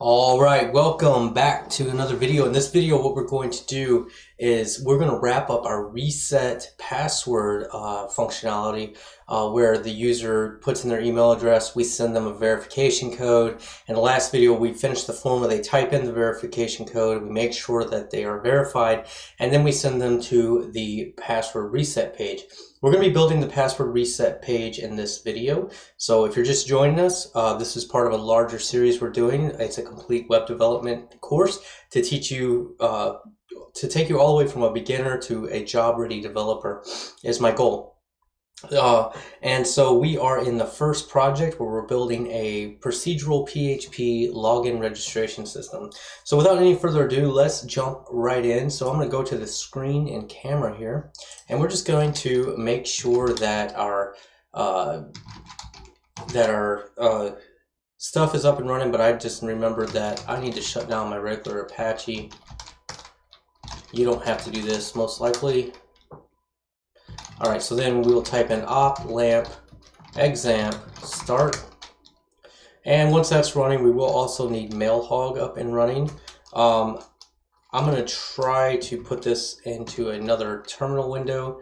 All right, welcome back to another video. In this video, what we're going to do is we're going to wrap up our reset password functionality where the user puts in their email address, we send them a verification code. In the last video, we finished the form where they type in the verification code, we make sure that they are verified, and then we send them to the password reset page. We're going to be building the password reset page in this video. So if you're just joining us, this is part of a larger series we're doing. It's a complete web development course to teach you, to take you all the way from a beginner to a job-ready developer is my goal. And so we are in the first project where we're building a procedural PHP login registration system. So without any further ado, let's jump right in. So I'm going to go to the screen and camera here, and we're just going to make sure that our stuff is up and running, but I just remembered that I need to shut down my regular Apache. You don't have to do this most likely. Alright, so then we'll type in op lamp examp start, and once that's running we will also need mailhog up and running. I'm going to try to put this into another terminal window,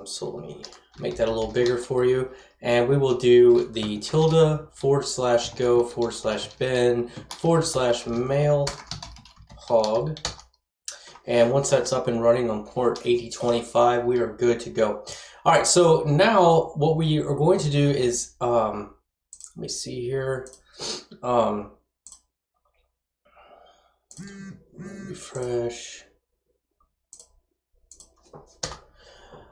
so let me make that a little bigger for you, and we will do the tilde /go/bin/mailhog. And once that's up and running on port 8025, we are good to go. All right, so now what we are going to do is, let me see here, refresh.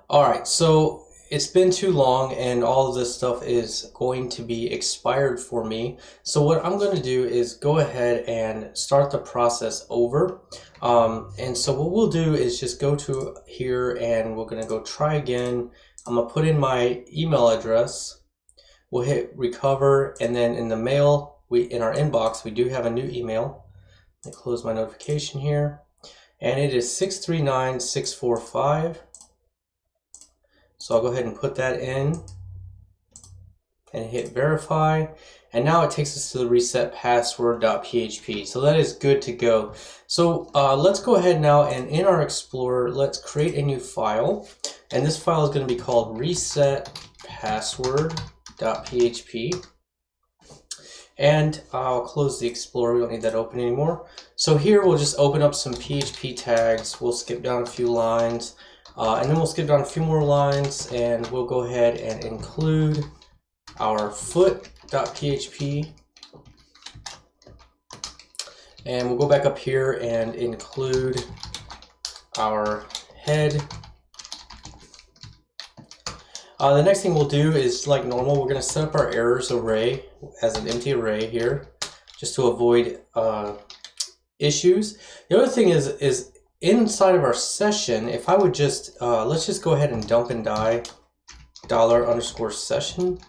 All right, so it's been too long and all of this stuff is going to be expired for me. So what I'm going to do is go ahead and start the process over. And so what we'll do is just go to here and we're going to go try again. I'm going to put in my email address. We'll hit recover, and then in the mail, in our inbox, we do have a new email. Let me close my notification here. And it is 639645. So I'll go ahead and put that in and hit verify. And now it takes us to the reset password.php. So that is good to go. So let's go ahead now, and in our Explorer, let's create a new file. And this file is going to be called reset password.php. And I'll close the Explorer, we don't need that open anymore. So here we'll just open up some PHP tags. We'll skip down a few lines. And then we'll skip down a few more lines, and we'll go ahead and include our foot.php. And we'll go back up here and include our head. The next thing we'll do is, like normal, we're going to set up our errors array as an empty array here, just to avoid issues. The other thing is inside of our session, if I would just, let's just go ahead and dump and die $_session.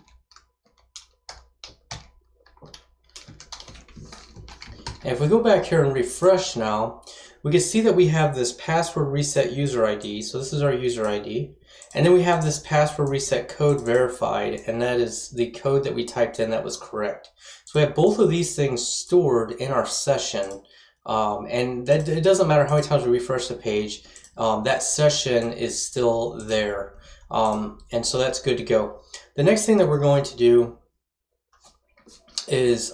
And if we go back here and refresh now, we can see that we have this password reset user ID. So this is our user ID. And then we have this password reset code verified, and that is the code that we typed in that was correct. So we have both of these things stored in our session. And that it doesn't matter how many times we refresh the page, that session is still there. And so that's good to go. The next thing that we're going to do is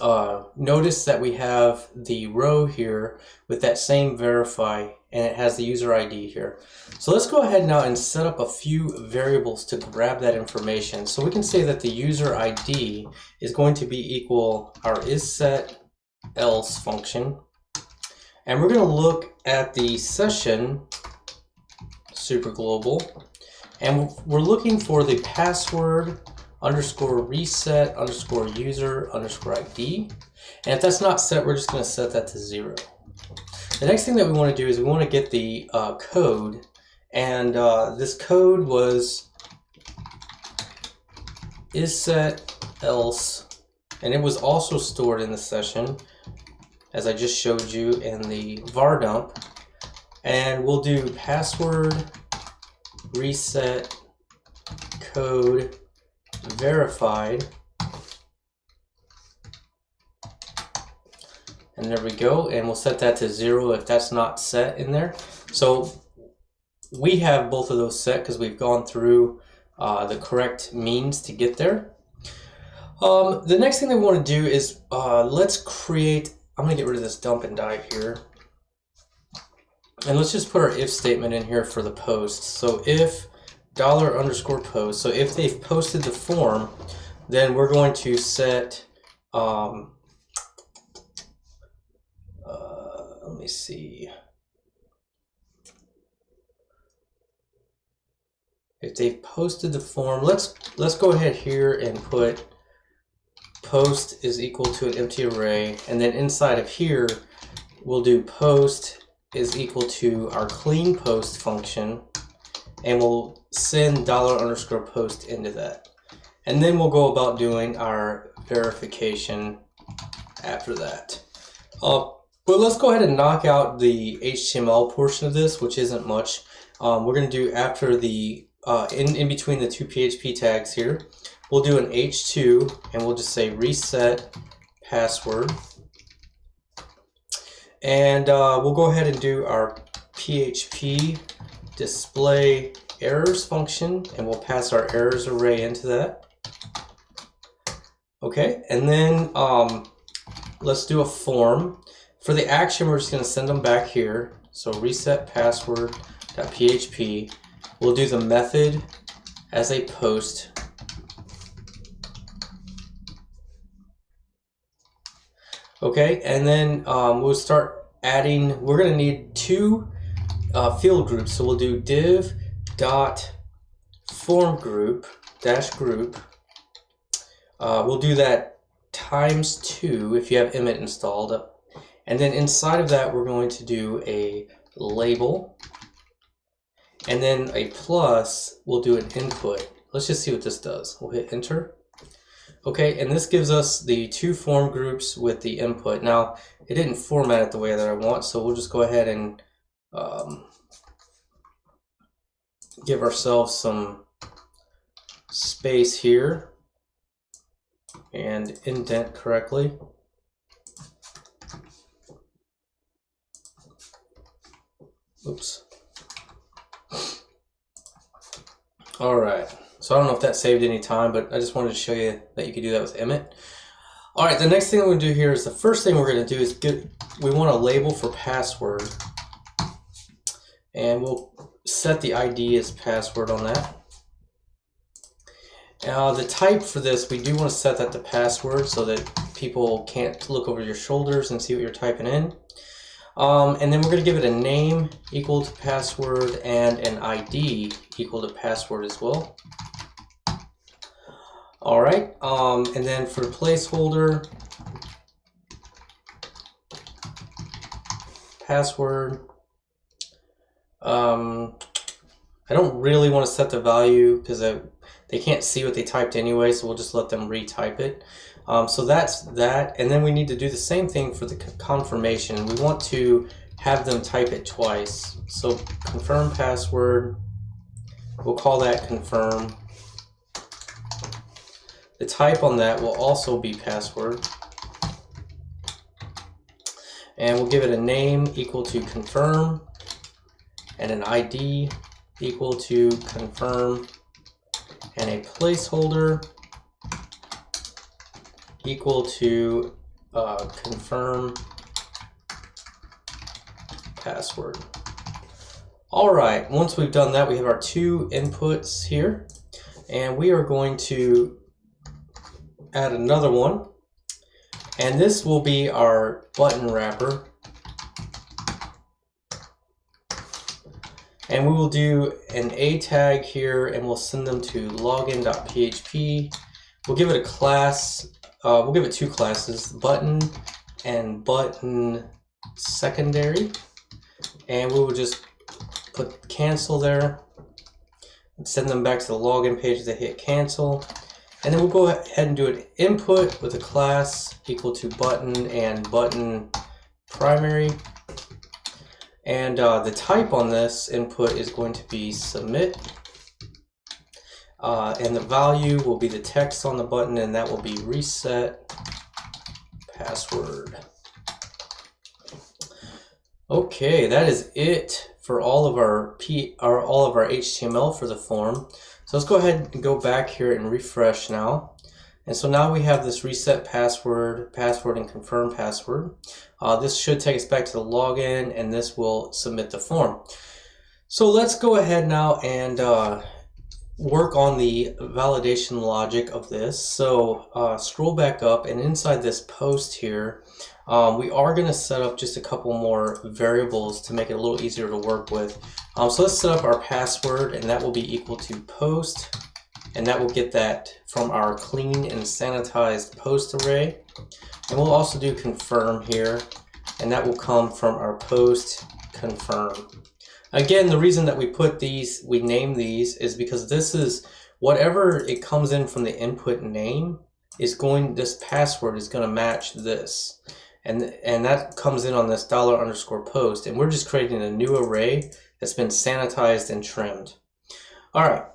notice that we have the row here with that same verify, and it has the user ID here. So let's go ahead now and set up a few variables to grab that information. So we can say that the user ID is going to be equal our isSetElse function. And we're going to look at the session super global, and we're looking for the password _reset_user_ID. And if that's not set, we're just going to set that to 0. The next thing that we want to do is we want to get the code, and this code was isSetElse, and it was also stored in the session, as I just showed you in the var dump. And we'll do password reset code verified And there we go. And we'll set that to 0 if that's not set in there. So we have both of those set because we've gone through the correct means to get there. The next thing that we want to do is let's create, I'm going to get rid of this dump and dive here. And let's just put our if statement in here for the post. So if $_post, so if they've posted the form, then we're going to set, let me see. If they've posted the form, let's go ahead here and put post is equal to an empty array, and then inside of here we'll do post is equal to our clean post function, and we'll send $_post into that. And then we'll go about doing our verification after that. But let's go ahead and knock out the HTML portion of this, which isn't much. We're going to do after the, in between the two PHP tags here, we'll do an H2 and we'll just say reset password. And we'll go ahead and do our PHP display errors function, and we'll pass our errors array into that. Okay, and then let's do a form. For the action, we're just going to send them back here. So reset password.php. We'll do the method as a post. Okay, and then we'll start adding, we're going to need two field groups. So we'll do div.formGroup -group. We'll do that ×2 if you have Emmet installed. And then inside of that, we're going to do a label. And then a plus, we'll do an input. Let's just see what this does. We'll hit enter. Okay, and this gives us the two form groups with the input. Now, it didn't format it the way that I want, so we'll just go ahead and give ourselves some space here and indent correctly. Oops. All right. So I don't know if that saved any time, but I just wanted to show you that you could do that with Emmet. All right, the next thing we're going to do here is the first thing we're going to do is we want a label for password. And we'll set the ID as password on that. Now the type for this, we do want to set that to password so that people can't look over your shoulders and see what you're typing in. And then we're going to give it a name equal to password and an ID equal to password as well. All right, and then for the placeholder, password. I don't really want to set the value because they can't see what they typed anyway, so we'll just let them retype it. So that's that, and then we need to do the same thing for the confirmation. We want to have them type it twice. So confirm password, we'll call that confirm. The type on that will also be password. And we'll give it a name equal to confirm and an ID equal to confirm and a placeholder equal to confirm password. All right, once we've done that, we have our two inputs here, and we are going to add another one, and this will be our button wrapper. And we will do an A tag here, and we'll send them to login.php. We'll give it a class, we'll give it two classes, button and button secondary. And we will just put cancel there and send them back to the login page to hit cancel. And then we'll go ahead and do an input with a class equal to button and button primary. And the type on this input is going to be submit. And the value will be the text on the button, and that will be reset password. Okay, that is it for all of our HTML for the form. So let's go ahead and go back here and refresh now. And so now we have this reset password, and confirm password. This should take us back to the login, and this will submit the form. So let's go ahead now and work on the validation logic of this. So scroll back up, and inside this post here, we are going to set up just a couple more variables to make it a little easier to work with. So let's set up our password, and that will be equal to post, and that will get that from our clean and sanitized post array. And we'll also do confirm here, and that will come from our post confirm. Again, the reason that we name these is because this is whatever it comes in from the input name this password is going to match this. And that comes in on this $_post, and we're just creating a new array that's been sanitized and trimmed. All right.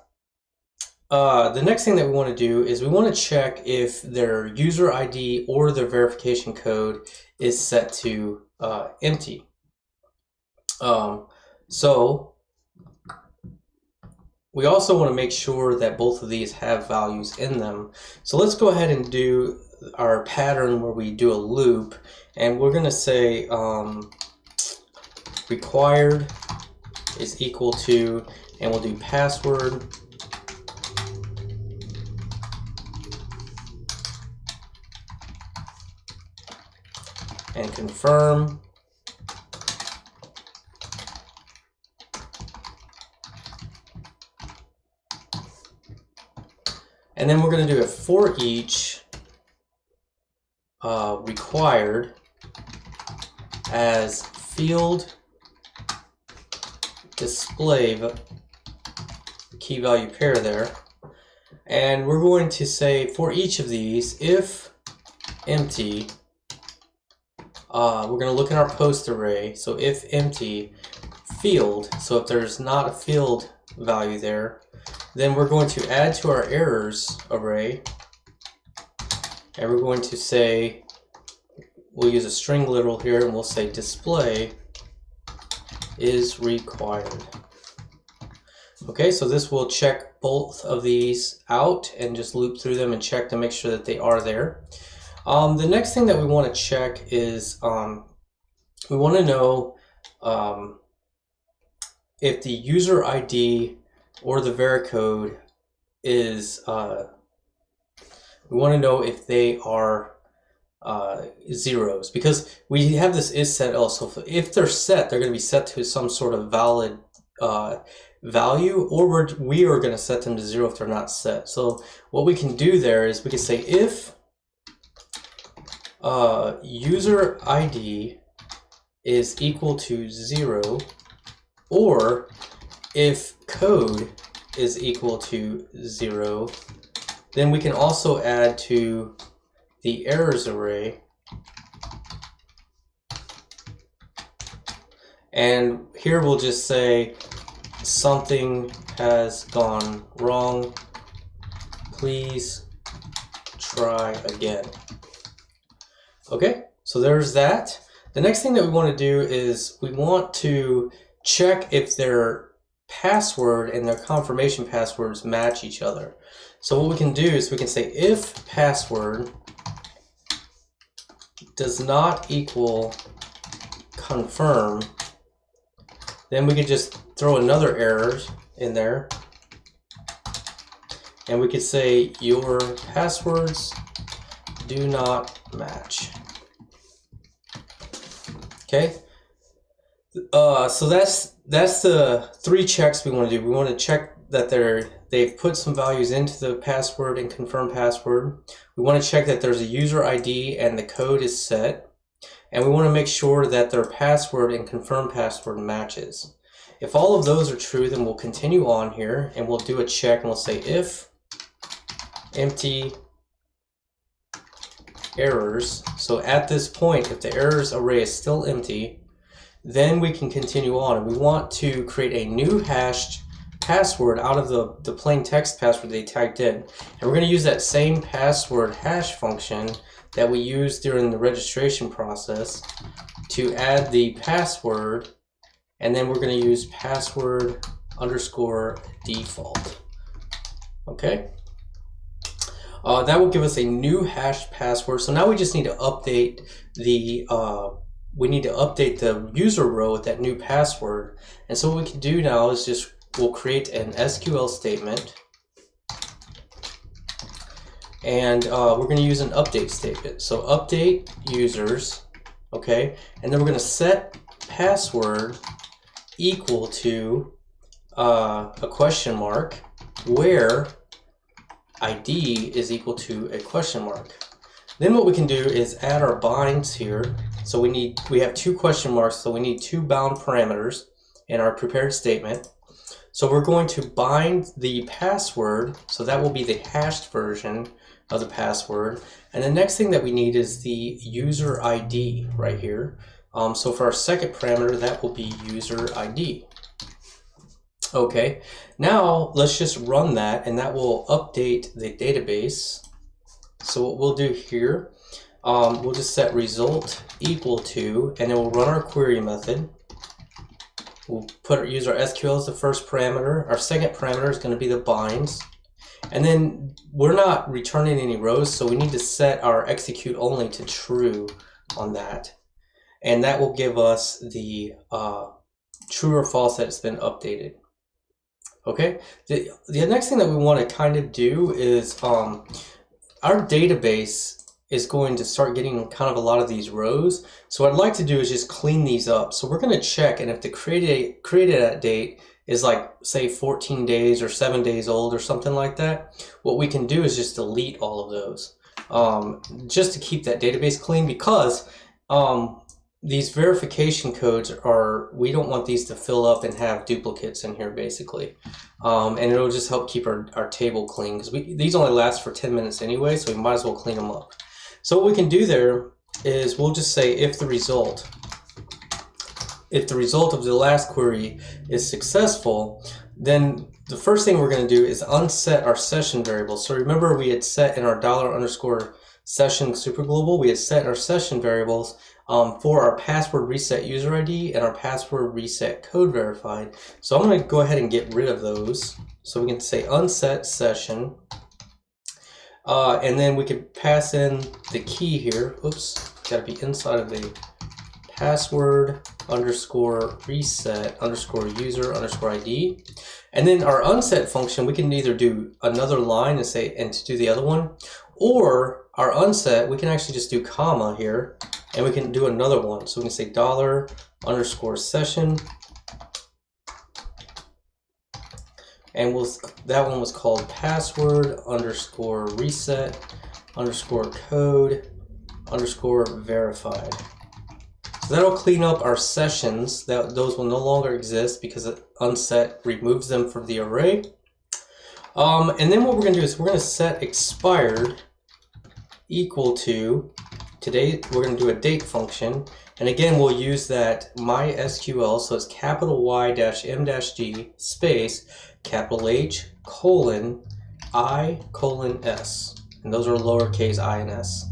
The next thing that we want to do is we want to check if their user ID or their verification code is set to empty. So we also want to make sure that both of these have values in them. So let's go ahead and do our pattern where we do a loop, and we're going to say required is equal to, and we'll do password and confirm. And then we're going to do a for each required as field display key value pair there. And we're going to say for each of these, if empty, we're going to look in our post array. So if empty field, so if there's not a field value there, then we're going to add to our errors array, and we're going to say, we'll use a string literal here, and we'll say display is required. Okay, so this will check both of these out and just loop through them and check to make sure that they are there. The next thing that we want to check is we want to know if the user ID or the varicode is, we want to know if they are zeros, because we have this is set else. So if they're set, they're going to be set to some sort of valid value, or we are going to set them to 0 if they're not set. So what we can do there is we can say if user ID is equal to 0, or if code is equal to 0, then we can also add to the errors array, and here we'll just say something has gone wrong, please try again. Okay, so there's that. The next thing that we want to do is we want to check if their password and their confirmation passwords match each other. So what we can do is we can say if password does not equal confirm, then we could just throw another error in there, and we could say your passwords do not match. Okay, so that's the 3 checks we want to do. We want to check that they've put some values into the password and confirm password. We want to check that there's a user ID and the code is set, and we want to make sure that their password and confirm password matches. If all of those are true, then we'll continue on here and we'll do a check, and we'll say if empty errors. So at this point, if the errors array is still empty, then we can continue on, and we want to create a new hashed password out of the plain text password they typed in. And we're going to use that same password hash function that we used during the registration process to add the password, and then we're going to use password underscore default. Okay. That will give us a new hashed password. So now we just need to update the user row with that new password. And so what we can do now is just we'll create an SQL statement, and we're going to use an update statement. So update users, okay, and then we're going to set password equal to a question mark where ID is equal to a question mark. Then what we can do is add our binds here. So we have two question marks, so we need two bound parameters in our prepared statement. So we're going to bind the password, so that will be the hashed version of the password. And the next thing that we need is the user ID right here. So for our second parameter, that will be user ID. Okay, now let's just run that, and that will update the database. So what we'll do here, we'll just set result equal to, and then we'll run our query method. We'll use our SQL as the first parameter. Our second parameter is going to be the binds. And then we're not returning any rows, so we need to set our execute only to true on that. And that will give us the true or false that it's been updated. Okay, the next thing that we want to kind of do is our database is going to start getting kind of a lot of these rows. So what I'd like to do is just clean these up. So we're going to check, and if the created date is like, say, 14 days or 7 days old or something like that, what we can do is just delete all of those just to keep that database clean, because these verification codes we don't want these to fill up and have duplicates in here, basically. And it'll just help keep our table clean, because these only last for 10 minutes anyway, so we might as well clean them up. So what we can do there is we'll just say if the result of the last query is successful, then the first thing we're going to do is unset our session variable. So remember, we had set in our $_session superglobal, we had set our session variables for our password reset user ID and our password reset code verified. So I'm going to go ahead and get rid of those. So we can say unset session, and then we can pass in the key here. Oops, got to be inside of the password underscore reset underscore user underscore ID. And then our unset function, we can either do another line and to do the other one, or our unset, we can actually just do comma here, and we can do another one. So we can say $_session, and that one was called password underscore reset underscore code underscore verified. So that'll clean up our sessions. Those will no longer exist because unset removes them from the array. And then what we're going to do is we're going to set expired equal to today. We're going to do a date function, and again we'll use that MySql, so it's capital Y-M-D space capital H colon I colon S, and those are lowercase I and S.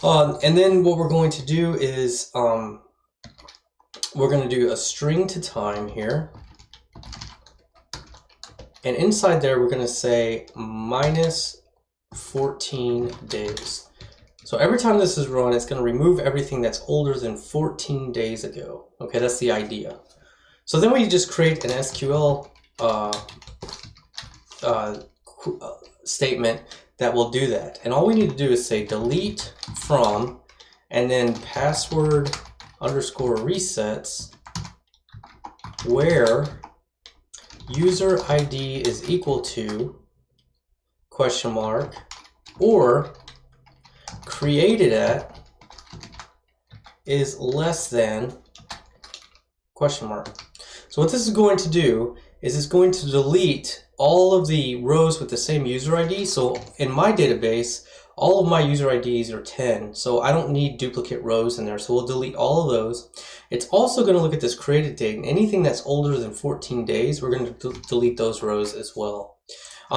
And then what we're going to do is we're going to do a string to time here, and inside there we're going to say minus 14 days. So every time this is run, it's going to remove everything that's older than 14 days ago. Okay, that's the idea. So then we just create an SQL statement that will do that. And all we need to do is say delete from, and then password underscore resets where user ID is equal to question mark, or created at is less than question mark. So what this is going to do is it's going to delete all of the rows with the same user ID. So in my database, all of my user IDs are 10, so I don't need duplicate rows in there, so we'll delete all of those. It's also going to look at this created date, and anything that's older than 14 days, we're going to delete those rows as well.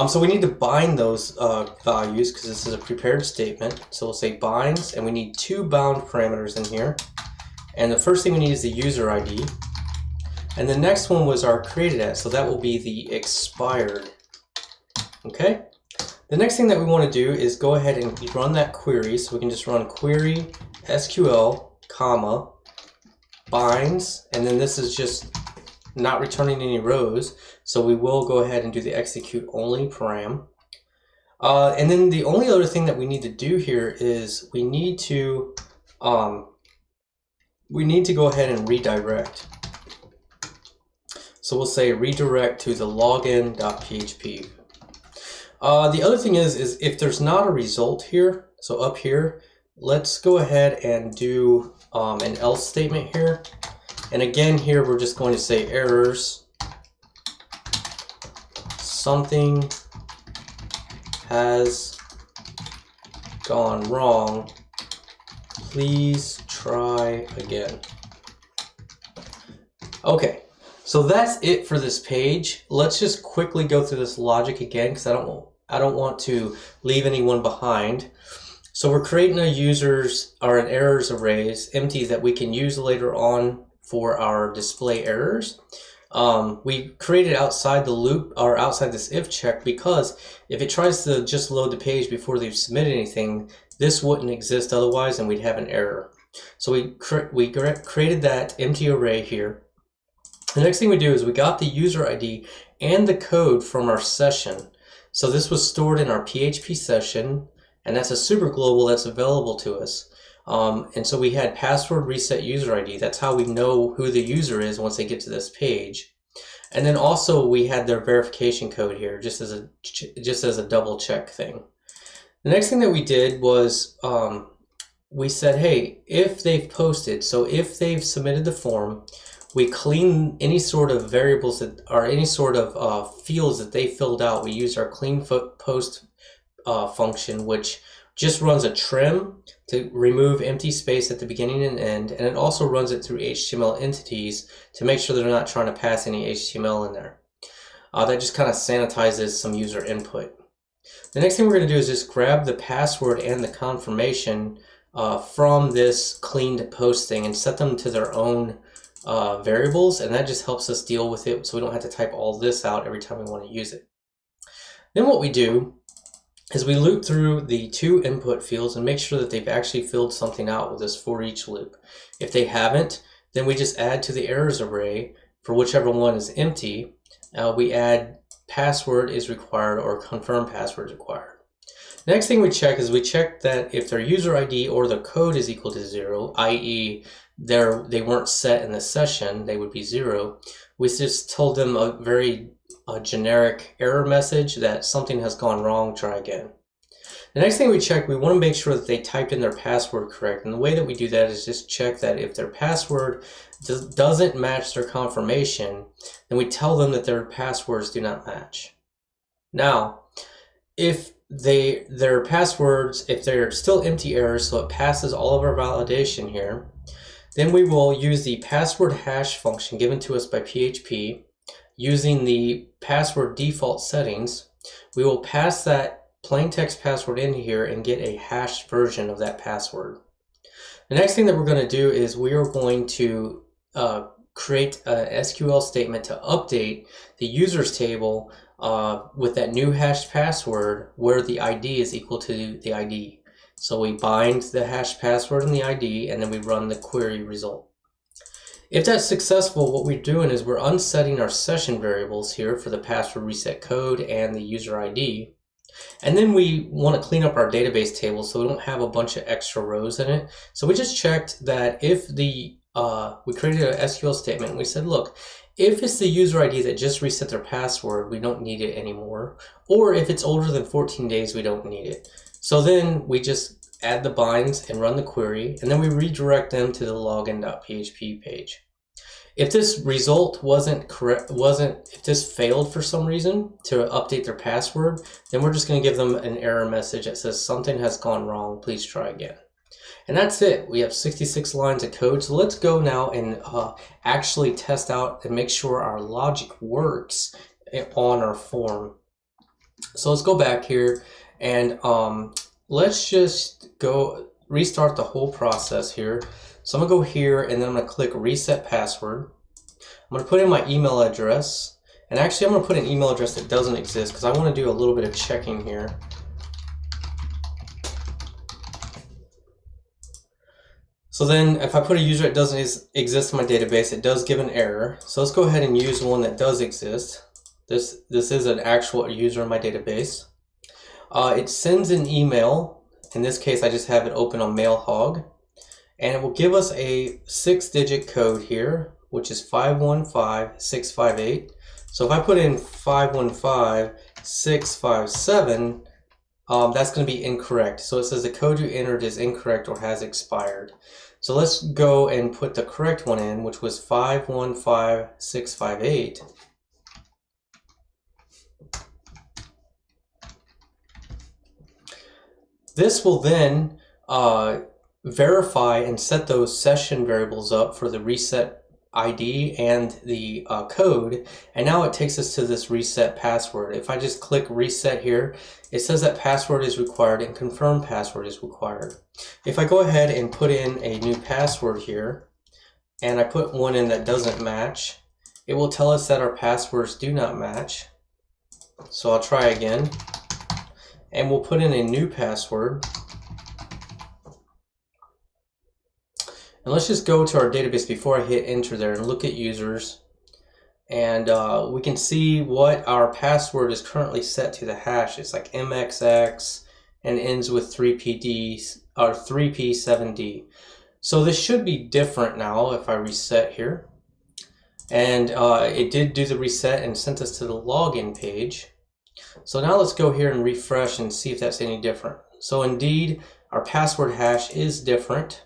So we need to bind those values because this is a prepared statement. So we'll say binds, and we need two bound parameters in here. And the first thing we need is the user ID. And the next one was our created at, so that will be the expired. Okay? The next thing that we want to do is go ahead and run that query. So we can just run query SQL, comma, binds, and then this is just not returning any rows. So we will go ahead and do the execute only param. And then the only other thing that we need to do here is we need to go ahead and redirect. So we'll say redirect to the login.php. The other thing is if there's not a result here, so up here, let's go ahead and do an else statement here. And again here we're just going to say errors, something has gone wrong, please try again. Okay, so that's it for this page. Let's just quickly go through this logic again because I don't want to leave anyone behind. So we're creating a users or an errors arrays empty that we can use later on for our display errors. We created outside the loop or outside this if check because if it tries to just load the page before they've submitted anything, this wouldn't exist otherwise and we'd have an error. So we created that empty array here. The next thing we do is we got the user ID and the code from our session. So this was stored in our PHP session, and that's a super global that's available to us. And so we had password reset user ID. That's how we know who the user is once they get to this page. And then also we had their verification code here just as a double check thing. The next thing that we did was we said, hey, if they've posted, so if they've submitted the form, we clean any sort of variables that are any sort of fields that they filled out. We use our clean post function, which just runs a trim to remove empty space at the beginning and end, and it also runs it through HTML entities to make sure they're not trying to pass any HTML in there. That just kind of sanitizes some user input. The next thing we're going to do is just grab the password and the confirmation from this cleaned post thing and set them to their own variables, and that just helps us deal with it so we don't have to type all this out every time we want to use it. Then what we do is we loop through the two input fields and make sure that they've actually filled something out with this for each loop. If they haven't, then we just add to the errors array for whichever one is empty. We add password is required or confirm password is required. Next thing we check is we check that if their user ID or the code is equal to 0, i.e. they weren't set in the session, they would be 0. We just told them a very generic error message that something has gone wrong, try again. The next thing we check, we want to make sure that they typed in their password correct. And the way that we do that is just check that if their password doesn't match their confirmation, then we tell them that their passwords do not match. Now, if their passwords, if they're still empty errors, so it passes all of our validation here, then we will use the password hash function given to us by PHP. Using the password default settings, we will pass that plain text password in here and get a hashed version of that password. The next thing that we're going to do is we are going to create an SQL statement to update the users table with that new hashed password where the ID is equal to the ID. So we bind the hashed password and the ID, and then we run the query result. If that's successful, what we're doing is we're unsetting our session variables here for the password reset code and the user ID. And then we want to clean up our database table so we don't have a bunch of extra rows in it. So we just checked that if we created an SQL statement and we said, look, if it's the user ID that just reset their password, we don't need it anymore. Or if it's older than 14 days, we don't need it. So then we just add the binds and run the query, and then we redirect them to the login.php page. If this result if this failed for some reason to update their password, then we're just going to give them an error message that says something has gone wrong, please try again. And that's it. We have 66 lines of code. So let's go now and actually test out and make sure our logic works on our form. So let's go back here and let's just go restart the whole process here. So I'm gonna go here and then I'm gonna click reset password. I'm gonna put in my email address, and actually I'm gonna put an email address that doesn't exist because I want to do a little bit of checking here. So then if I put a user that doesn't exist in my database, it does give an error. So let's go ahead and use one that does exist. This is an actual user in my database. It sends an email. In this case, I just have it open on MailHog. And it will give us a 6-digit code here, which is 515658. So if I put in 515657, that's going to be incorrect. So it says the code you entered is incorrect or has expired. So let's go and put the correct one in, which was 515658. This will then verify and set those session variables up for the reset ID and the code, and now it takes us to this reset password. If I just click reset here, it says that password is required and confirm password is required. If I go ahead and put in a new password here, and I put one in that doesn't match, it will tell us that our passwords do not match. So I'll try again, and we'll put in a new password. And let's just go to our database before I hit enter there and look at users. And we can see what our password is currently set to the hash. It's like MXX and ends with 3PD or 3P7D. So this should be different now if I reset here. And it did do the reset and sent us to the login page. So now let's go here and refresh and see if that's any different. So indeed, our password hash is different.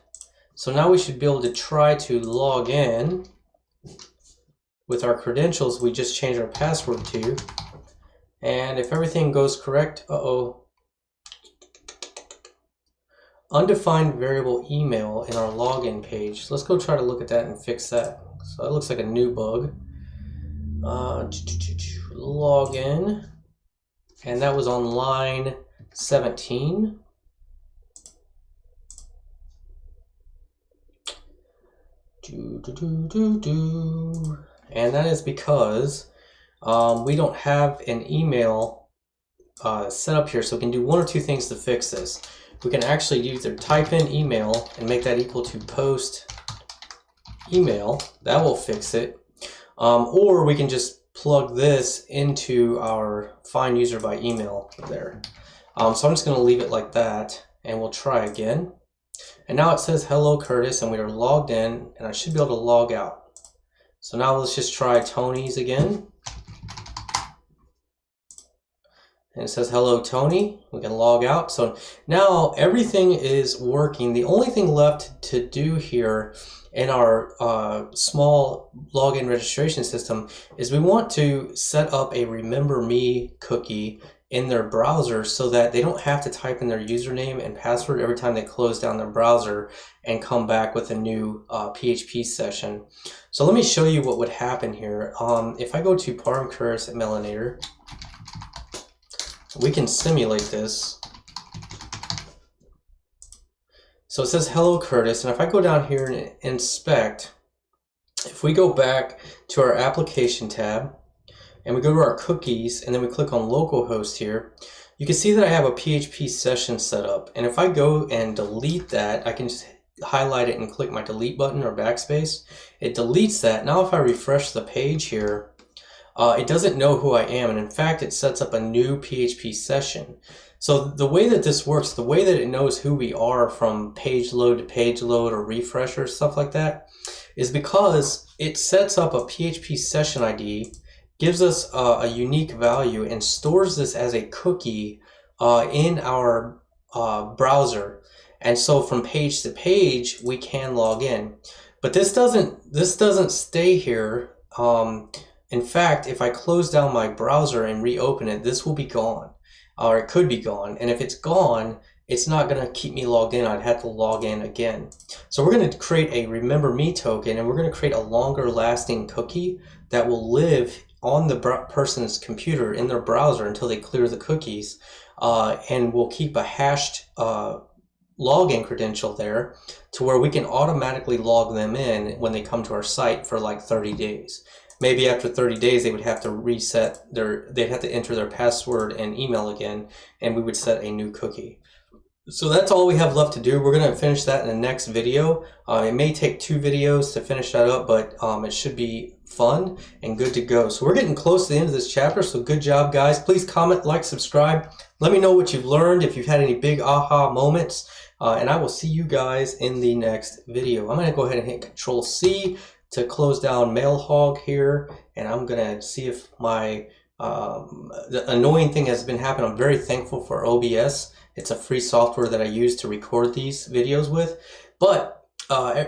So now we should be able to try to log in with our credentials we just changed our password to. And if everything goes correct, undefined variable email in our login page. Let's go try to look at that and fix that. So that looks like a new bug. Login, and that was on line 17. And that is because we don't have an email set up here, so we can do one or two things to fix this. We can actually either type in email and make that equal to post email. That will fix it. Or we can just plug this into our find user by email there. So I'm just going to leave it like that, and we'll try again. And now it says hello Curtis, and we are logged in, and I should be able to log out. So now let's just try Tony's again. And it says hello Tony. We can log out. So now everything is working. The only thing left to do here in our small login registration system is we want to set up a remember me cookie in their browser so that they don't have to type in their username and password every time they close down their browser and come back with a new PHP session. So let me show you what would happen here. If I go to Parm Curtis at Melanator, we can simulate this. So it says hello Curtis, and if I go down here and inspect, if we go back to our application tab and we go to our cookies and then we click on localhost here, you can see that I have a PHP session set up. And if I go and delete that, I can just highlight it and click my delete button or backspace. It deletes that. Now if I refresh the page here, it doesn't know who I am, and in fact it sets up a new PHP session. So the way that this works, the way that it knows who we are from page load to page load or refresh or stuff like that, is because it sets up a PHP session ID, gives us a unique value, and stores this as a cookie in our browser. And so from page to page we can log in. But this doesn't stay here. In fact, if I close down my browser and reopen it, this will be gone, or it could be gone. And if it's gone, it's not going to keep me logged in. I'd have to log in again. So we're going to create a remember me token, and we're going to create a longer lasting cookie that will live on the person's computer in their browser until they clear the cookies, and we'll keep a hashed login credential there to where we can automatically log them in when they come to our site for like 30 days. Maybe after 30 days, they would have to they'd have to enter their password and email again, and we would set a new cookie. So that's all we have left to do. We're going to finish that in the next video. It may take 2 videos to finish that up, but it should be fun and good to go. So we're getting close to the end of this chapter, so good job, guys. Please comment, like, subscribe. Let me know what you've learned, if you've had any big aha moments, and I will see you guys in the next video. I'm going to go ahead and hit Control-C to close down MailHog here, and I'm going to see if my the annoying thing has been happening. I'm very thankful for OBS. It's a free software that I use to record these videos with, but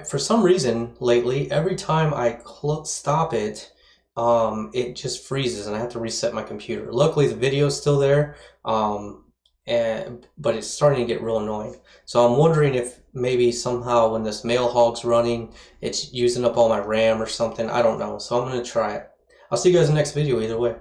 for some reason lately, every time I stop it, it just freezes and I have to reset my computer. Luckily, the video is still there, but it's starting to get real annoying. So I'm wondering if maybe somehow when this MailHog's running, it's using up all my RAM or something. I don't know. So I'm going to try it. I'll see you guys in the next video either way.